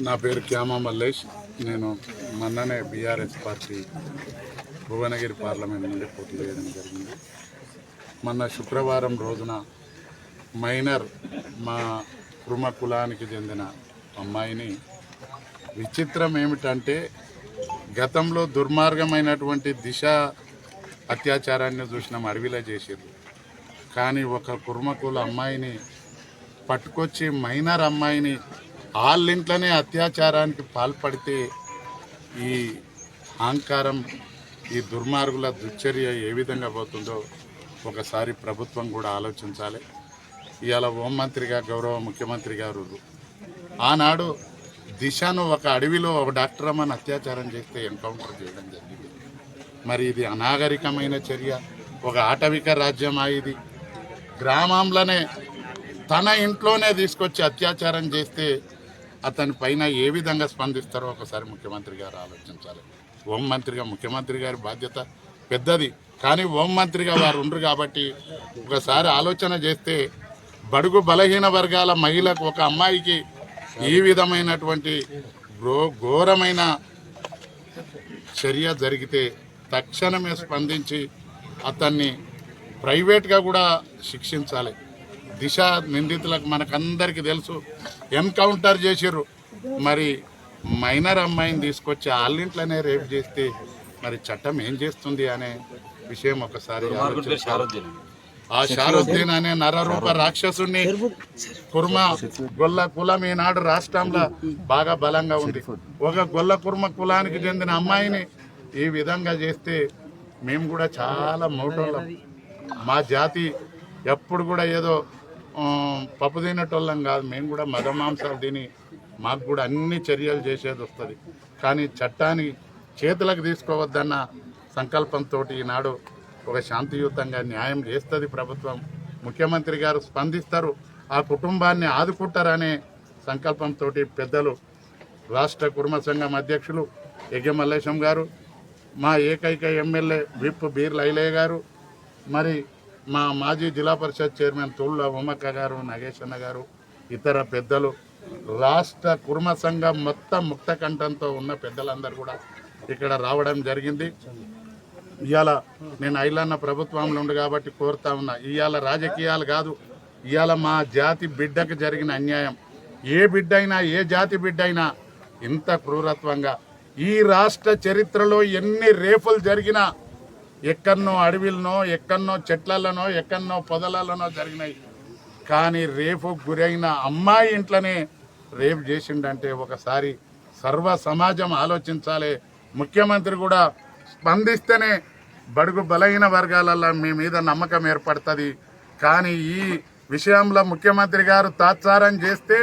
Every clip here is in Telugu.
నా పేరు క్యామా మల్లేష్. నేను మొన్ననే బీఆర్ఎస్ పార్టీ భువనగిరి పార్లమెంట్ నుండి పోటీ చేయడం జరిగింది. మొన్న శుక్రవారం రోజున మైనర్ మా కుర్మ కులానికి చెందిన అమ్మాయిని, విచిత్రం ఏమిటంటే గతంలో దుర్మార్గమైనటువంటి దిశ అత్యాచారాన్ని చూసినాం, అడవిలో చేసారు. కానీ ఒక కుర్మ కుల అమ్మాయిని పట్టుకొచ్చి మైనర్ అమ్మాయిని వాళ్ళింట్లోనే అత్యాచారానికి పాల్పడితే ఈ అహంకారం, ఈ దుర్మార్గుల దుశ్చర్య ఏ విధంగా పోతుందో ఒకసారి ప్రభుత్వం కూడా ఆలోచించాలి. ఇవాళ హోంమంత్రిగా గౌరవ ముఖ్యమంత్రి గారు ఆనాడు దిశను ఒక అడవిలో ఒక డాక్టర్ అమ్మని అత్యాచారం చేస్తే ఎన్కౌంటర్ చేయడం జరిగింది. మరి ఇది అనాగరికమైన చర్య. ఒక ఆటవిక రాజ్యమా ఇది? గ్రామంలోనే తన ఇంట్లోనే తీసుకొచ్చి అత్యాచారం చేస్తే అతని పైన ఏ విధంగా స్పందిస్తారో ఒకసారి ముఖ్యమంత్రి గారు ఆలోచించాలి. హోంమంత్రిగా ముఖ్యమంత్రి గారి బాధ్యత పెద్దది, కానీ హోంమంత్రిగా వారు ఉండరు కాబట్టి ఒకసారి ఆలోచన చేస్తే బడుగు బలహీన వర్గాల మహిళకు, ఒక అమ్మాయికి ఈ విధమైనటువంటి ఘోరమైన చర్య జరిగితే తక్షణమే స్పందించి అతన్ని ప్రైవేట్గా కూడా శిక్షించాలి. దిశ నిందితులకు మనకందరికీ తెలుసు, ఎన్కౌంటర్ చేసిర్రు. మరి మైనర్ అమ్మాయిని తీసుకొచ్చి వాళ్ళింట్లోనే రేప్ చేస్తే మరి చట్టం ఏం చేస్తుంది అనే విషయం ఒకసారి ఆ షారుద్దీన్ అనే నరరూప రాక్షసుని కుర్మ గొల్ల కులం ఈనాడు రాష్ట్రంలో బాగా బలంగా ఉంది. ఒక గొల్ల కుర్మ కులానికి చెందిన అమ్మాయిని ఈ విధంగా చేస్తే మేము కూడా చాలా మౌటోళ్ళం. మా జాతి ఎప్పుడు కూడా ఏదో పప్పు తినేటోళ్ళం కాదు, మేము కూడా మదమాంసాలు తిని మాకు కూడా అన్ని చర్యలు చేసేది వస్తుంది. కానీ చట్టాన్ని చేతులకు తీసుకోవద్దన్న సంకల్పంతో ఈనాడు ఒక శాంతియుతంగా న్యాయం చేస్తుంది ప్రభుత్వం. ముఖ్యమంత్రి గారు స్పందిస్తారు, ఆ కుటుంబాన్ని ఆదుకుంటారనే సంకల్పంతో పెద్దలు రాష్ట్ర కుర్మ సంఘం అధ్యక్షులు యజ్ఞ మల్లేశం గారు, మా ఏకైక ఎమ్మెల్యే విప్ బీర్ లైలయ్య గారు, మరి మా మాజీ జిల్లా పరిషత్ చైర్మన్ తోళ్ళ ఉమ్మక్క గారు, నాగేశన్న గారు, ఇతర పెద్దలు, రాష్ట్ర కుర్మ సంఘం మొత్తం ముక్త కంఠంతో ఉన్న పెద్దలందరూ కూడా ఇక్కడ రావడం జరిగింది. ఇవాళ నేను ఐలన్న ప్రభుత్వంలో ఉండు కాబట్టి కోరుతా ఉన్నా, ఇవాళ రాజకీయాలు కాదు, ఇవాళ మా జాతి బిడ్డకు జరిగిన అన్యాయం. ఏ బిడ్డ అయినా, ఏ జాతి బిడ్డ అయినా ఇంత క్రూరత్వంగా ఈ రాష్ట్ర చరిత్రలో ఎన్ని రేపులు జరిగినా ఎక్కడనో అడవిలనో, ఎక్కడనో చెట్లలోనో, ఎక్కడనో పొదలలోనో జరిగినాయి. కానీ రేపు గురైన అమ్మాయి ఇంట్లోనే రేపు చేసిండంటే ఒకసారి సర్వ సమాజం ఆలోచించాలి. ముఖ్యమంత్రి కూడా స్పందిస్తేనే బడుగు బలహీన వర్గాలలో మీ మీద నమ్మకం ఏర్పడుతుంది. కానీ ఈ విషయంలో ముఖ్యమంత్రి గారు తాత్సారం చేస్తే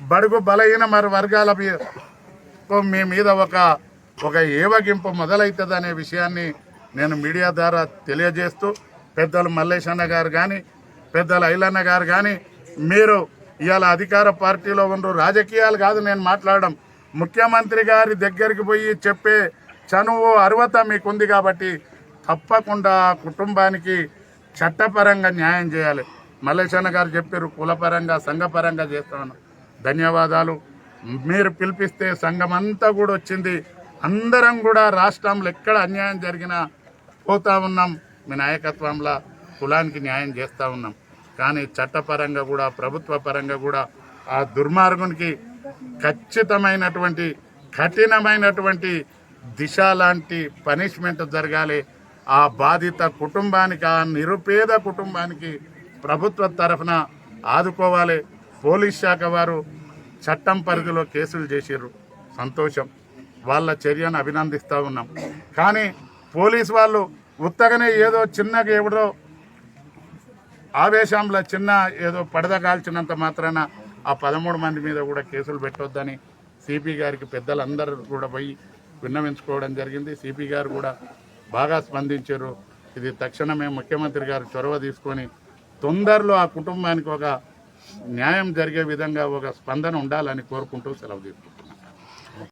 బడుగు బలహీన వర్గాల మీ మీద ఒక ఏవగింపు మొదలవుతుంది అనే విషయాన్ని నేను మీడియా ద్వారా తెలియజేస్తూ, పెద్దలు మల్లేశన్న గారు కానీ, పెద్దలు ఐలన్న గారు కానీ, మీరు ఇవాళ అధికార పార్టీలో ఉండరు, రాజకీయాలు కాదు నేను మాట్లాడడం, ముఖ్యమంత్రి గారి దగ్గరికి పోయి చెప్పే చనువు అర్హత మీకుంది కాబట్టి తప్పకుండా కుటుంబానికి చట్టపరంగా న్యాయం చేయాలి. మల్లేశన్న గారు చెప్పారు, కులపరంగా సంఘపరంగా చేస్తామని. ధన్యవాదాలు. మీరు పిలిపిస్తే సంఘం అంతా కూడా వచ్చింది. అందరం కూడా రాష్ట్రంలో ఎక్కడ అన్యాయం జరిగినా పోతా ఉన్నాం. మీ నాయకత్వంలో కులానికి న్యాయం చేస్తూ ఉన్నాం. కానీ చట్టపరంగా కూడా, ప్రభుత్వ పరంగా కూడా ఆ దుర్మార్గునికి ఖచ్చితమైనటువంటి కఠినమైనటువంటి దిశ లాంటి పనిష్మెంట్ జరగాలి. ఆ బాధిత కుటుంబానికి, ఆ నిరుపేద కుటుంబానికి ప్రభుత్వ తరఫున ఆదుకోవాలి. పోలీస్ శాఖ వారు చట్టం పరిధిలో కేసులు చేసిర్రు, సంతోషం, వాళ్ళ చర్యను అభినందిస్తూ ఉన్నాం. కానీ పోలీసు వాళ్ళు ఉత్తగానే ఏదో చిన్నగా ఎవడో ఆవేశంలో చిన్న ఏదో పడదగాల్చినంత మాత్రాన ఆ 13 మంది మీద కూడా కేసులు పెట్టొద్దని సిపి గారికి పెద్దలందరూ కూడా పోయి విన్నవించుకోవడం జరిగింది. సిపి గారు కూడా బాగా స్పందించారు. ఇది తక్షణమే ముఖ్యమంత్రి గారు చొరవ తీసుకొని తొందరలో ఆ కుటుంబానికి ఒక న్యాయం జరిగే విధంగా ఒక స్పందన ఉండాలని కోరుకుంటూ సెలవు తీసుకుంటాం.